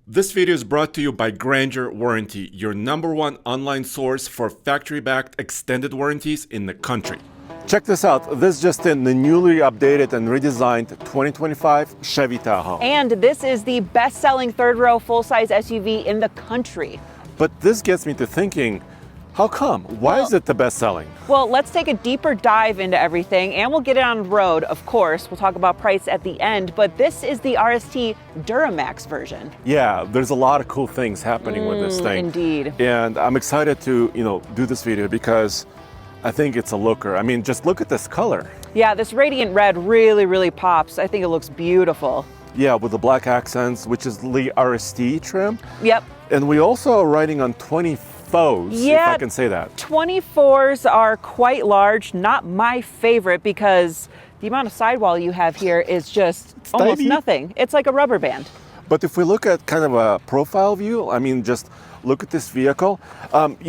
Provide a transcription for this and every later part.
This video is brought to you by Grandeur Warranty, your #1 online source for factory-backed extended warranties in the country. Check this out. This is just in the newly updated and redesigned 2025 Chevy Tahoe. And this is the best-selling third-row full-size SUV in the country. But this gets me to thinking, how come? Why is it the best-selling? Well, let's take a deeper dive into everything, and we'll get it on the road, of course. We'll talk about price at the end, but this is the RST Duramax version. Yeah, there's a lot of cool things happening with this thing. Indeed. And I'm excited to, do this video because I think it's a looker. I mean, just look at this color. Yeah, this radiant red really pops. I think it looks beautiful. Yeah, with the black accents, which is the RST trim. Yep. And we also are riding on 24s, if I can say that. 24s are quite large, not my favorite because the amount of sidewall you have here is just almost tiny. nothing. It's like a rubber band. But if we look at kind of a profile view, I mean, just look at this vehicle. I've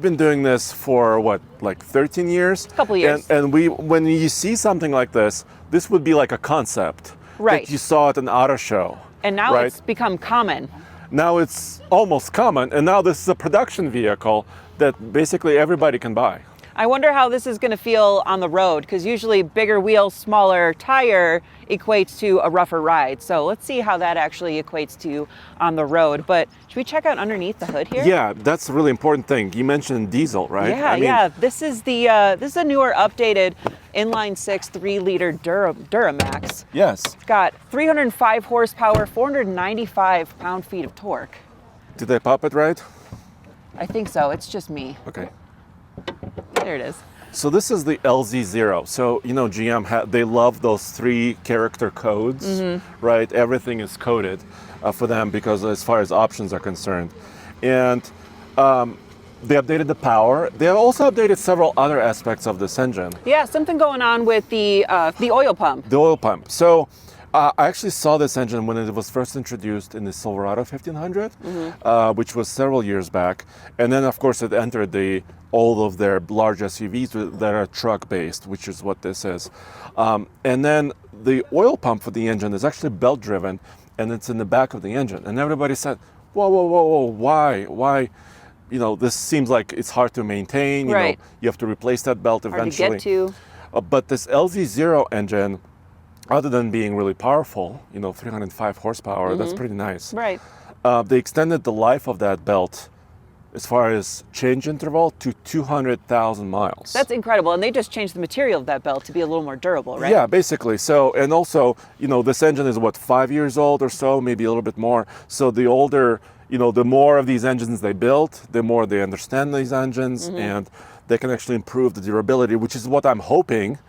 been doing this for like 13 years? A couple years. And when you see something like this would be like a concept. Right. That you saw at an auto show. And now right? it's become common. Now it's almost common, and now this is a production vehicle that basically everybody can buy. I wonder how this is going to feel on the road, because usually bigger wheels, smaller tire equates to a rougher ride. So let's see how that actually equates to on the road. But should we check out underneath the hood here? Yeah, that's a really important thing. You mentioned diesel, right? Yeah, This is a newer, updated inline 6 3-liter Duramax. Yes. It's got 305 horsepower, 495 pound-feet of torque. Did I pop it right? I think so. It's just me. Okay. There it is. So this is the LZ0. So, GM, they love those 3 character codes, right? Everything is coded for them because as far as options are concerned. And they updated the power. They have also updated several other aspects of this engine. Yeah, something going on with the oil pump. The oil pump. So I actually saw this engine when it was first introduced in the Silverado 1500, which was several years back. And then, of course, it entered all of their large SUVs that are truck-based, which is what this is. And then the oil pump for the engine is actually belt-driven, and it's in the back of the engine. And everybody said, whoa, why? This seems like it's hard to maintain. Right. You have to replace that belt eventually. Hard to get to. But this LZ0 engine, other than being really powerful, 305 horsepower, that's pretty nice. Right. They extended the life of that belt as far as change interval to 200,000 miles. That's incredible. And they just changed the material of that belt to be a little more durable, right? Yeah, basically. So, and also, this engine is 5 years old or so, maybe a little bit more. So the older, the more of these engines they built, the more they understand these engines, and they can actually improve the durability, which is what I'm hoping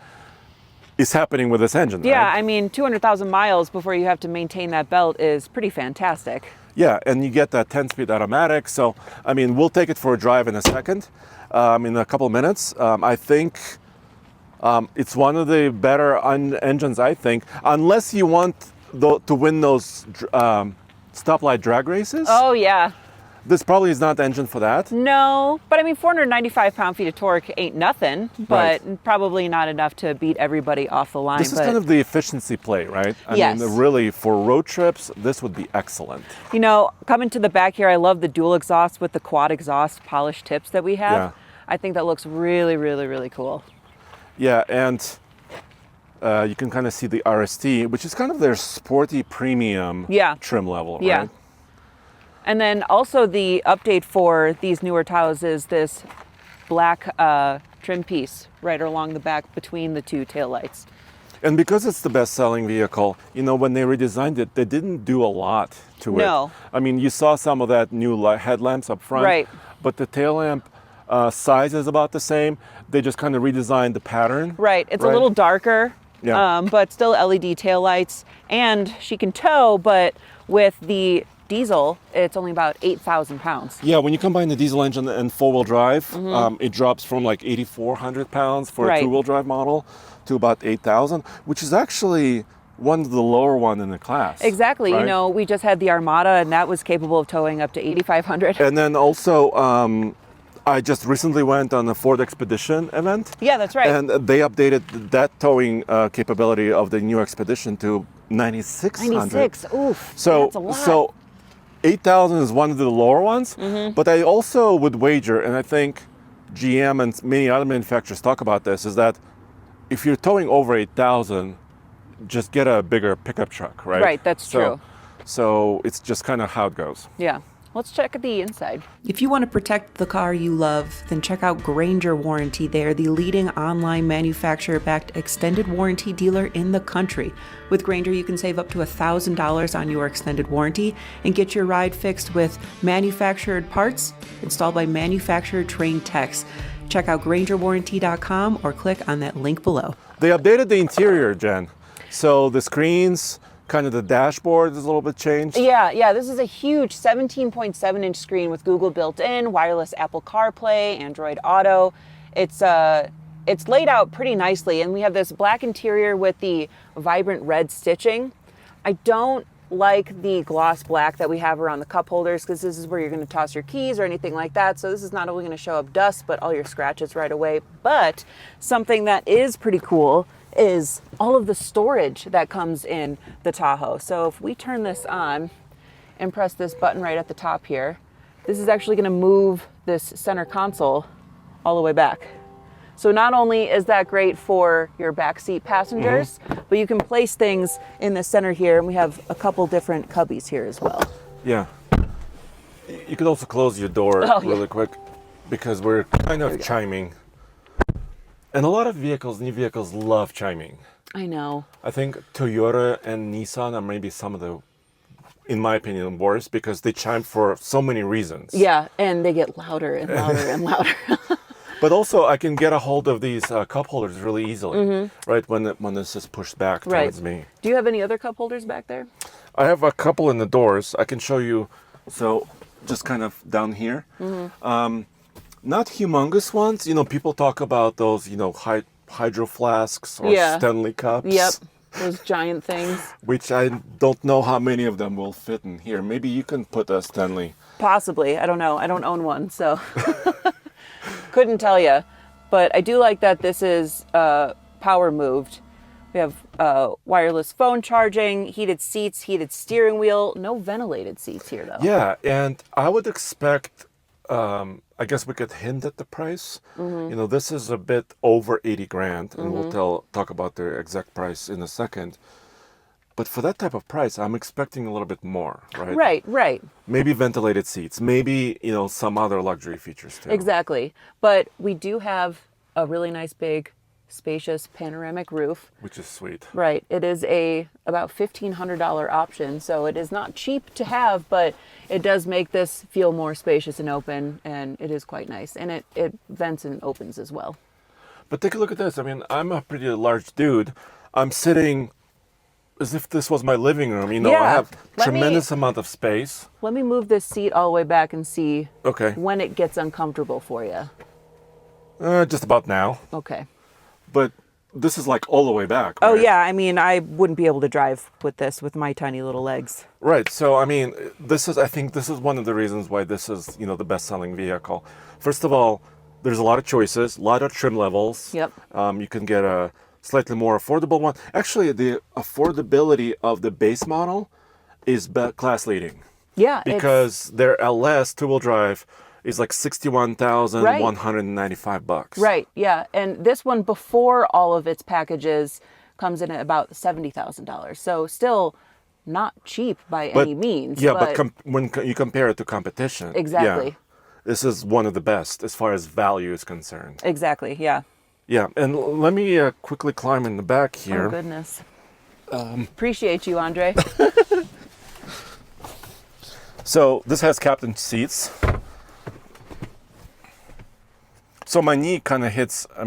is happening with this engine. Yeah, right? I mean, 200,000 miles before you have to maintain that belt is pretty fantastic. Yeah, and you get that 10-speed automatic. So, we'll take it for a drive in a second, in a couple of minutes. I think it's one of the better engines, I think, unless you want to win those stoplight drag races. Oh, yeah. This probably is not the engine for that. No, but 495 pound-feet of torque ain't nothing, but Right. probably not enough to beat everybody off the line. This is kind of the efficiency play, right? Yes. Really, for road trips, this would be excellent. Coming to the back here, I love the dual exhaust with the quad exhaust polished tips that we have. Yeah. I think that looks really cool. Yeah, and you can kind of see the RST, which is kind of their sporty premium trim level, Yeah. right? And then also the update for these newer Tahoes is this black trim piece right along the back between the 2 taillights. And because it's the best-selling vehicle, when they redesigned it, they didn't do a lot to it. No. You saw some of that new headlamps up front. Right. But the tail lamp size is about the same. They just kind of redesigned the pattern. Right. It's a little darker, Yeah. but still LED taillights. And she can tow, but with the diesel, it's only about 8,000 pounds. Yeah, when you combine the diesel engine and four-wheel drive, it drops from like 8,400 pounds for a two-wheel drive model to about 8,000, which is actually one of the lower one in the class. Exactly. Right? We just had the Armada, and that was capable of towing up to 8,500. And then also, I just recently went on a Ford Expedition event. Yeah, that's right. And they updated that towing capability of the new Expedition to 9,600. 96. Oof. So, that's a lot. so 8,000 is one of the lower ones. But I also would wager, and I think GM and many other manufacturers talk about this, is that if you're towing over 8,000, just get a bigger pickup truck, right? Right, that's true. So it's just kind of how it goes. Yeah. Let's check the inside. If you want to protect the car you love, then check out Grainger Warranty. They are the leading online manufacturer-backed extended warranty dealer in the country. With Grainger, you can save up to $1,000 on your extended warranty and get your ride fixed with manufactured parts installed by manufacturer-trained techs. Check out GraingerWarranty.com or click on that link below. They updated the interior, Jen. So the screens, kind of the dashboard is a little bit changed. Yeah, this is a huge 17.7-inch screen with Google built in, wireless Apple CarPlay, Android Auto. It's laid out pretty nicely, and we have this black interior with the vibrant red stitching. I don't like the gloss black that we have around the cup holders because this is where you're going to toss your keys or anything like that. So this is not only going to show up dust, but all your scratches right away. But something that is pretty cool is all of the storage that comes in the Tahoe. So if we turn this on and press this button right at the top here, this is actually going to move this center console all the way back. So not only is that great for your backseat passengers, but you can place things in the center here, and we have a couple different cubbies here as well. Yeah. You could also close your door really quick because we're kind of chiming. And a lot of new vehicles love chiming. I know. I think Toyota and Nissan are maybe some of the, in my opinion, worst because they chime for so many reasons. Yeah, and they get louder and louder and louder. But also, I can get a hold of these cup holders really easily, right? When this is pushed back towards me. Do you have any other cup holders back there? I have a couple in the doors. I can show you. So just kind of down here. Not humongous ones. You know, people talk about those, hydro flasks or Stanley cups. Yep, those giant things. Which I don't know how many of them will fit in here. Maybe you can put a Stanley. Possibly. I don't know. I don't own one, so couldn't tell you. But I do like that this is power moved. We have wireless phone charging, heated seats, heated steering wheel. No ventilated seats here, though. Yeah, and I would expect... I guess we could hint at the price. This is a bit over 80 grand, and we'll talk about the exact price in a second. But for that type of price, I'm expecting a little bit more, right? Right. Maybe ventilated seats, maybe, some other luxury features too. Exactly. But we do have a really nice big spacious panoramic roof. Which is sweet. It is about $1,500 option, so it is not cheap to have, but it does make this feel more spacious and open, and it is quite nice. And it vents and opens as well. But take a look at this. I mean, I'm a pretty large dude. I'm sitting as if this was my living room. I have tremendous amount of space. Let me move this seat all the way back and see when it gets uncomfortable for you. Just about now. Okay. But this is like all the way back. Oh, right? yeah. I mean, I wouldn't be able to drive with this with my tiny little legs. Right. So, I mean, I think this is one of the reasons why this is, the best-selling vehicle. First of all, there's a lot of choices, a lot of trim levels. Yep. You can get a slightly more affordable one. Actually, the affordability of the base model is class leading. Yeah. Because their LS two-wheel drive is like $61,195. Right, yeah. And this one, before all of its packages, comes in at about $70,000. So still not cheap by any means. Yeah, but when you compare it to competition. Exactly. Yeah, this is one of the best as far as value is concerned. Exactly, yeah. Yeah, and let me quickly climb in the back here. Oh, goodness. Appreciate you, Andre. So this has captain seats. So my knee kind of hits, a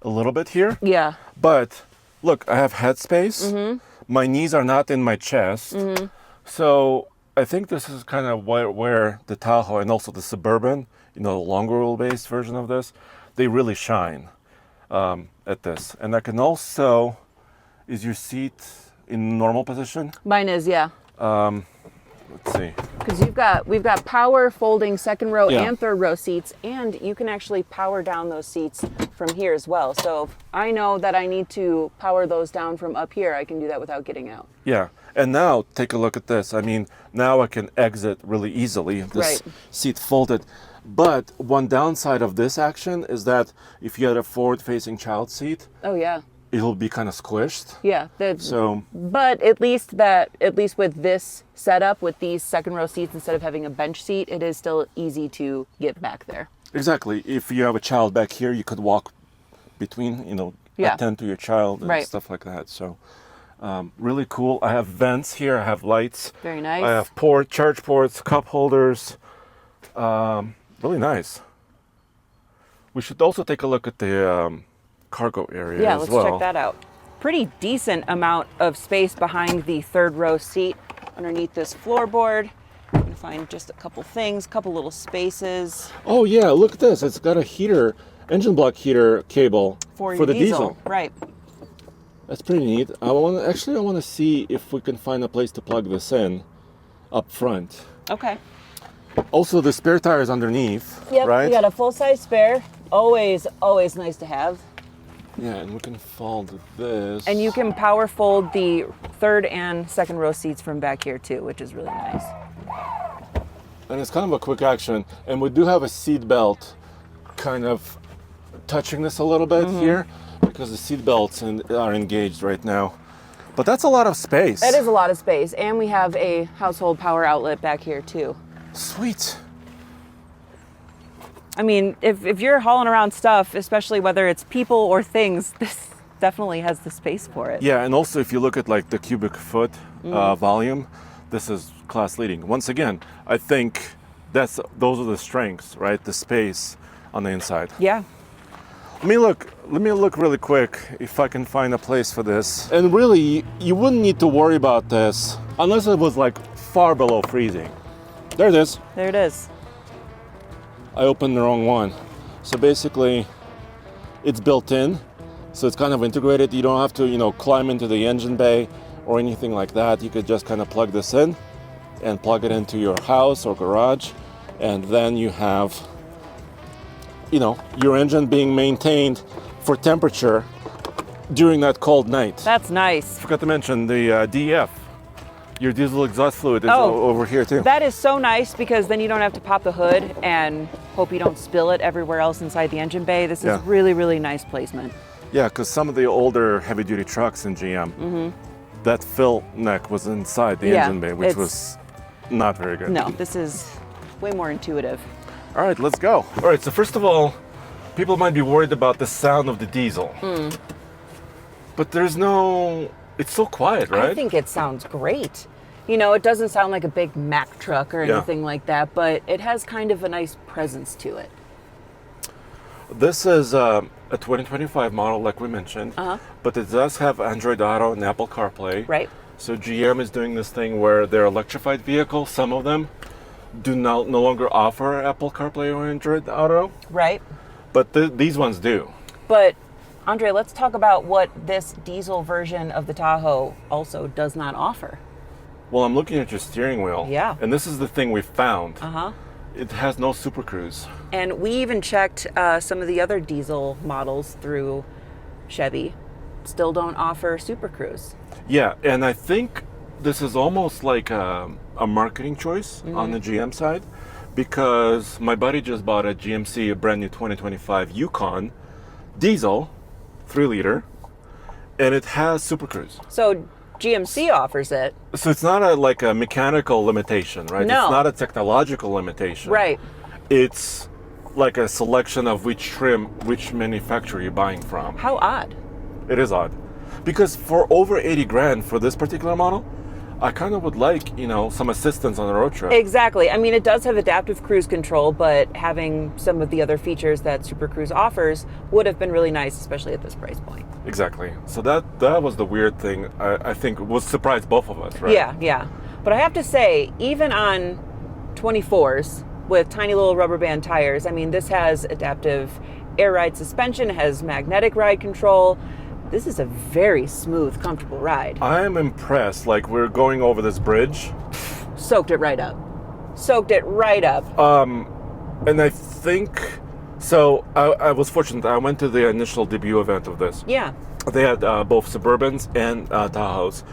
little bit here. Yeah. But look, I have headspace. My knees are not in my chest. So I think this is kind of where the Tahoe and also the Suburban, the longer wheelbase version of this, they really shine at this. And I can also, is your seat in normal position? Mine is, yeah. Let Let's see. Because we've got power folding second row Yeah. and third row seats, and you can actually power down those seats from here as well. So if I know that I need to power those down from up here, I can do that without getting out. Yeah, and now take a look at this. I mean, now I can exit really easily. This Right. seat folded. But one downside of this action is that if you had a forward-facing child seat, Oh yeah. it'll be kind of squished. Yeah. So But at least with this setup, with these second row seats, instead of having a bench seat, it is still easy to get back there. exactly, if you have a child back here, you could walk between, Yeah. attend to your child and Right. stuff like that. So really cool. I have vents here. I have lights. Very nice. I have charge ports, cup holders. Really nice. We should also take a look at the cargo area Yeah, as let's well. check that out. Pretty decent amount of space behind the third row seat underneath this floorboard. I'm gonna find just a couple things, couple little spaces Oh yeah, look at this. It's got a heater, engine block heater cable for the your diesel. Right. That's pretty neat. I want to see if we can find a place to plug this in up front. Okay. Also, the spare tire is underneath, Yep, right? we got a full-size spare. Always nice to have. Yeah, and we can fold this. And you can power fold the third and second row seats from back here too, which is really nice. And it's kind of a quick action. And we do have a seat belt kind of touching this a little bit here because the seat belts are engaged right now. But that's a lot of space. That is a lot of space. And we have a household power outlet back here too. Sweet. I mean, if you're hauling around stuff, especially whether it's people or things, this definitely has the space for it. Yeah, and also if you look at like the cubic foot volume, this is class leading. Once again, I think those are the strengths, right? The space on the inside. Yeah. Let me look really quick if I can find a place for this. And really, you wouldn't need to worry about this unless it was like far below freezing. There it is. There it is. I opened the wrong one. So basically, it's built in, so it's kind of integrated. You don't have to, climb into the engine bay or anything like that. You could just kind of plug this in and plug it into your house or garage, and then you have, your engine being maintained for temperature during that cold night. That's nice. Forgot to mention the DEF. Your diesel exhaust fluid is Oh, over here too. That is so nice because then you don't have to pop the hood and hope you don't spill it everywhere else inside the engine bay. This Yeah. is really, really nice placement. Yeah, because some of the older heavy-duty trucks in GM, that fill neck was inside the Yeah, engine bay, which it's- was not very good. No, this is way more intuitive. All right, let's go. All right, so first of all, people might be worried about the sound of the diesel. But it's so quiet, right? I think it sounds great. It doesn't sound like a big Mack truck or anything like that, but it has kind of a nice presence to it. This is a 2025 model, like we mentioned, but it does have Android Auto and Apple CarPlay. Right. So GM is doing this thing where their electrified vehicles, some of them, do no longer offer Apple CarPlay or Android Auto, Right. but these ones do. But Andre, let's talk about what this diesel version of the Tahoe also does not offer. Well, I'm looking at your steering wheel. Yeah. And this is the thing we found. Uh-huh. It has no Super Cruise. And we even checked some of the other diesel models through Chevy. Still don't offer Super Cruise. Yeah, and I think this is almost like a marketing choice on the GM side, because my buddy just bought a GMC, a brand new 2025 Yukon diesel, 3-liter, and it has Super Cruise. So GMC offers it. So it's not like a mechanical limitation, right? No. It's not a technological limitation. Right. It's like a selection of which trim, which manufacturer you're buying from. How odd. It is odd. Because for over 80 grand for this particular model, I kind of would like, some assistance on the road trip. Exactly. I mean, it does have adaptive cruise control, but having some of the other features that Super Cruise offers would have been really nice, especially at this price point. Exactly. So that was the weird thing, I think, was surprised both of us, right? Yeah. But I have to say, even on 24s with tiny little rubber band tires, I mean, this has adaptive air ride suspension, it has magnetic ride control. This is a very smooth, comfortable ride. I am impressed. Like, we're going over this bridge, soaked it right up. Soaked it right up. And I think, so I was fortunate. I went to the initial debut event of this. Yeah. They had both Suburbans and Tahoes,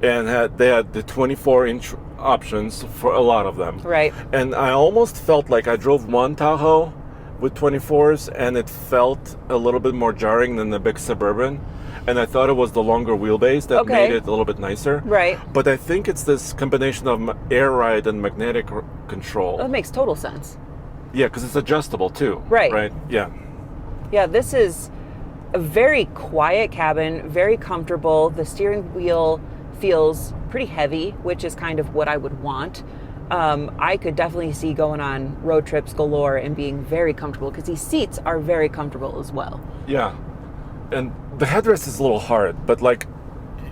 and they had the 24-inch options for a lot of them. Right. And I almost felt like I drove one Tahoe with 24s, and it felt a little bit more jarring than the big Suburban. And I thought it was the longer wheelbase that made it a little bit nicer. Right. But I think it's this combination of air ride and magnetic control. That makes total sense. Yeah, because it's adjustable too. Right. Right. Yeah. Yeah, this is a very quiet cabin, very comfortable. The steering wheel feels pretty heavy, which is kind of what I would want. I could definitely see going on road trips galore and being very comfortable because these seats are very comfortable as well. Yeah. And the headrest is a little hard, but like,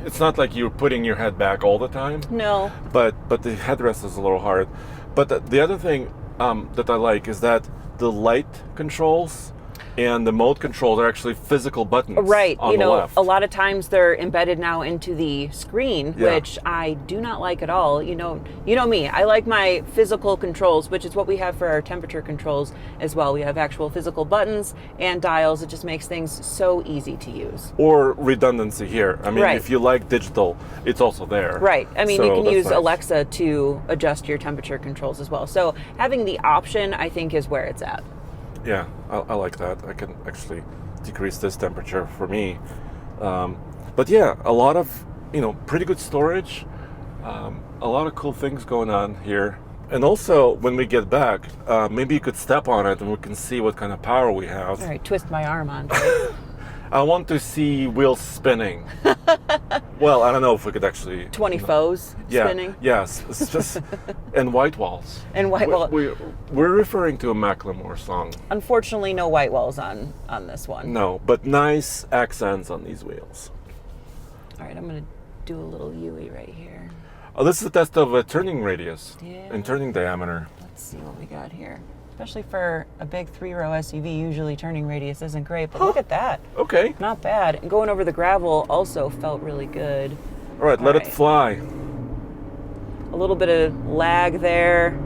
it's not like you're putting your head back all the time. No. But the headrest is a little hard. But the other thing that I like is that the light controls and the mode controls are actually physical buttons. Right. On the left. A lot of times they're embedded now into the screen, which I do not like at all. You know me. I like my physical controls, which is what we have for our temperature controls as well. We have actual physical buttons and dials. It just makes things so easy to use. Or redundancy here. I mean, Right. if you like digital, it's also there. Right. I mean, So you can that's use nice. Alexa to adjust your temperature controls as well. So having the option, I think, is where it's at. Yeah, I like that. I can actually decrease this temperature for me. But yeah, a lot of, pretty good storage. A lot of cool things going on here. And also, when we get back, maybe you could step on it and we can see what kind of power we have. All right, twist my arm on. I want to see wheels spinning. Well, I don't know if we could actually... 20 foes spinning. Yes, it's just... and white walls. And white wall. We're referring to a Macklemore song. Unfortunately, no white walls on this one. No, but nice accents on these wheels. All right, I'm going to do a little U-ey right here. Oh, this is a test of a turning radius Yeah. and turning diameter. Let's see what we got here. Especially for a big 3-row SUV, usually turning radius isn't great, but look at that. Okay. Not bad. And going over the gravel also felt really good. All right, let it fly. A little bit of lag there.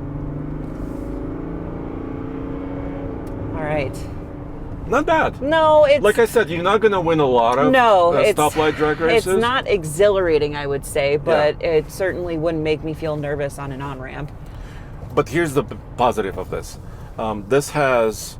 All right. Not bad. No, it's... Like I said, you're not going to win a lot of stoplight drag races. It's not exhilarating, I would say, but it certainly wouldn't make me feel nervous on an on-ramp. But here's the positive of this. This has,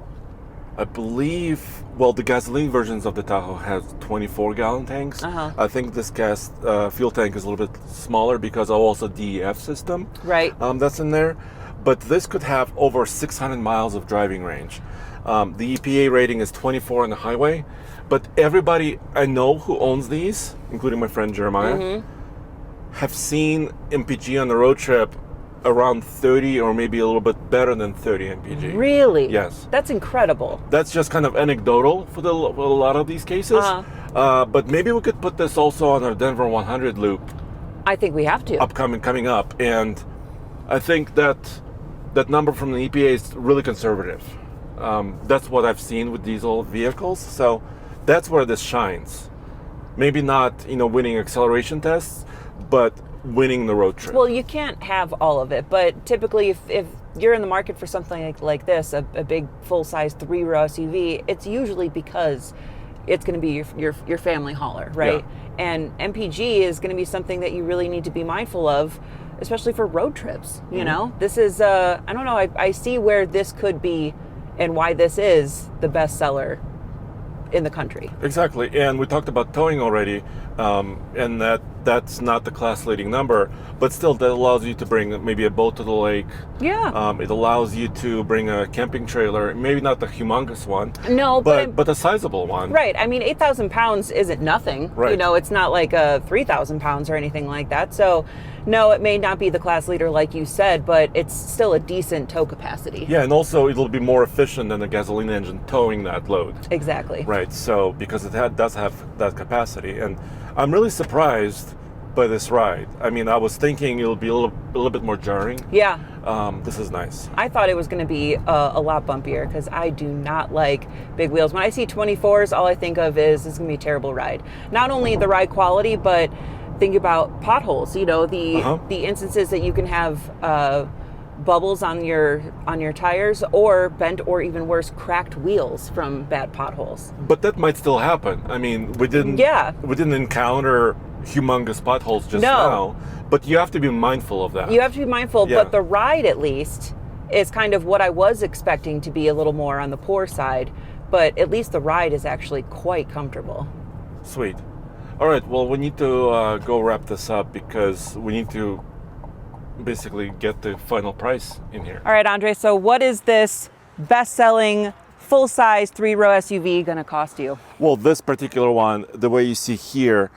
I believe, the gasoline versions of the Tahoe has 24-gallon tanks. Uh-huh. I think this fuel tank is a little bit smaller because of also DEF system. Right. That's in there. But this could have over 600 miles of driving range. The EPA rating is 24 on the highway. But everybody I know who owns these, including my friend Jeremiah, have seen MPG on the road trip around 30 or maybe a little bit better than 30 MPG. Really? Yes. That's incredible. That's just kind of anecdotal for a lot of these cases. But maybe we could put this also on our Denver 100 loop. I think we have to. Coming up. And I think that number from the EPA is really conservative. That's what I've seen with diesel vehicles. So that's where this shines. Maybe not, winning acceleration tests, but winning the road trip. Well, you can't have all of it, but typically if you're in the market for something like this, a big full-size 3-row SUV, it's usually because it's going to be your family hauler, right? Yeah. And MPG is going to be something that you really need to be mindful of, especially for road trips. You know, this is I don't know. I see where this could be, and why this is the best seller in the country. Exactly. And we talked about towing already, and that's not the class leading number, but still that allows you to bring maybe a boat to the lake. Yeah. It allows you to bring a camping trailer, maybe not the humongous one. No, but a sizable one. Right. I mean, 8,000 pounds isn't nothing. Right. It's not like 3,000 pounds or anything like that. So no, it may not be the class leader like you said, but it's still a decent tow capacity. Yeah, and also it'll be more efficient than a gasoline engine towing that load. Exactly. Right, so because it does have that capacity. And I'm really surprised by this ride. I mean, I was thinking it'll be a little bit more jarring. Yeah. This is nice. I thought it was going to be a lot bumpier because I do not like big wheels. When I see 24s, all I think of is it's going to be a terrible ride. Not only the ride quality, but think about potholes. You know, Uh-huh. the instances that you can have bubbles on your tires, or bent, or even worse, cracked wheels from bad potholes. But that might still happen. I mean, we didn't encounter humongous potholes just No. now, but you have to be mindful of that. You have to be mindful, Yeah. but the ride, at least, is kind of what I was expecting to be a little more on the poor side. But at least the ride is actually quite comfortable. Sweet. All right, well, we need to go wrap this up because we need to basically get the final price in here. All right, Andre, so what is this best-selling full-size 3-row SUV going to cost you? Well, this particular one, the way you see here,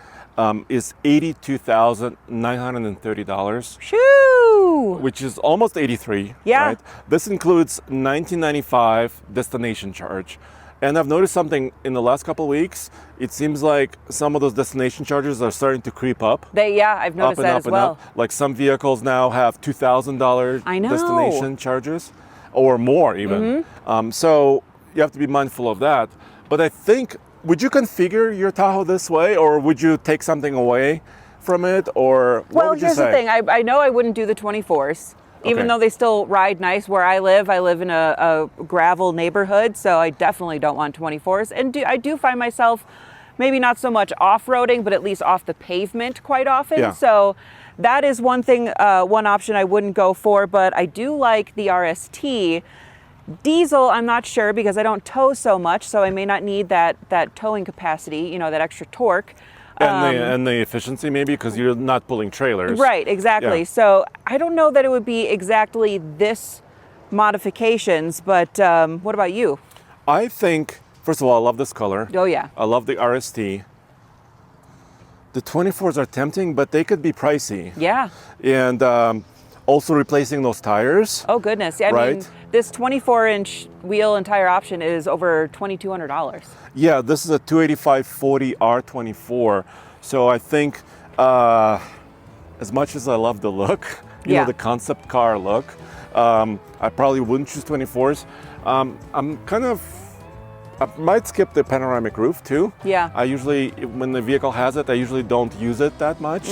is $82,930. Shoo! Which is almost 83. Yeah. Right? This includes $19.95 destination charge. And I've noticed something in the last couple of weeks. It seems like some of those destination charges are starting to creep up. I've noticed that as well. Like some vehicles now have $2,000 I know. destination charges, or more even. So you have to be mindful of that. But I think, would you configure your Tahoe this way, or would you take something away from it, or what Well, would you here's say? the thing. I know I wouldn't do the 24s. Even Okay. though they still ride nice where I live in a gravel neighborhood, so I definitely don't want 24s. And I do find myself maybe not so much off-roading, but at least off the pavement quite often. Yeah. So that is one thing, one option I wouldn't go for, but I do like the RST. Diesel, I'm not sure because I don't tow so much, so I may not need that towing capacity, you know, that extra torque. And the efficiency maybe, because you're not pulling trailers. Right, exactly. Yeah. So I don't know that it would be exactly this modifications, but what about you? I think, first of all, I love this color. Oh, yeah. I love the RST. The 24s are tempting, but they could be pricey. Yeah. And also replacing those tires. Oh, goodness. I mean, Right. this 24-inch wheel and tire option is over $2,200. Yeah, this is a 285/40 R24. So I think as much as I love the look, you know, the concept car look, I probably wouldn't choose 24s. I might skip the panoramic roof too. Yeah. I usually, when the vehicle has it, I usually don't use it that much.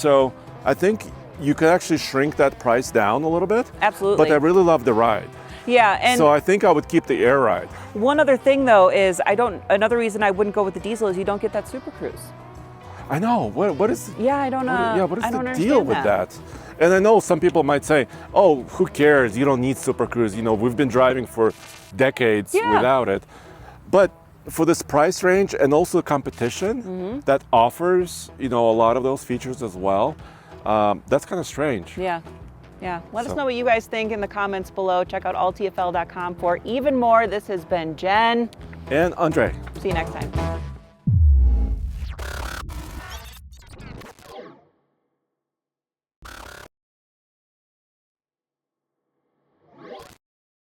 So I think you could actually shrink that price down a little bit. Absolutely. But I really love the ride. Yeah, and So I think I would keep the air ride. one other thing though is another reason I wouldn't go with the diesel is you don't get that Super Cruise. I know. What is? Yeah, I don't know. What is I don't the deal understand with that? And I know some people might say, "Oh, who cares? You don't need Super Cruise. You know, we've been driving for decades without it." But for this price range and also competition that offers, you know, a lot of those features as well, that's kind of strange. Yeah. Let us know what you guys think in the comments below. Check out alltfl.com for even more. This has been Jen. And Andre. See you next time.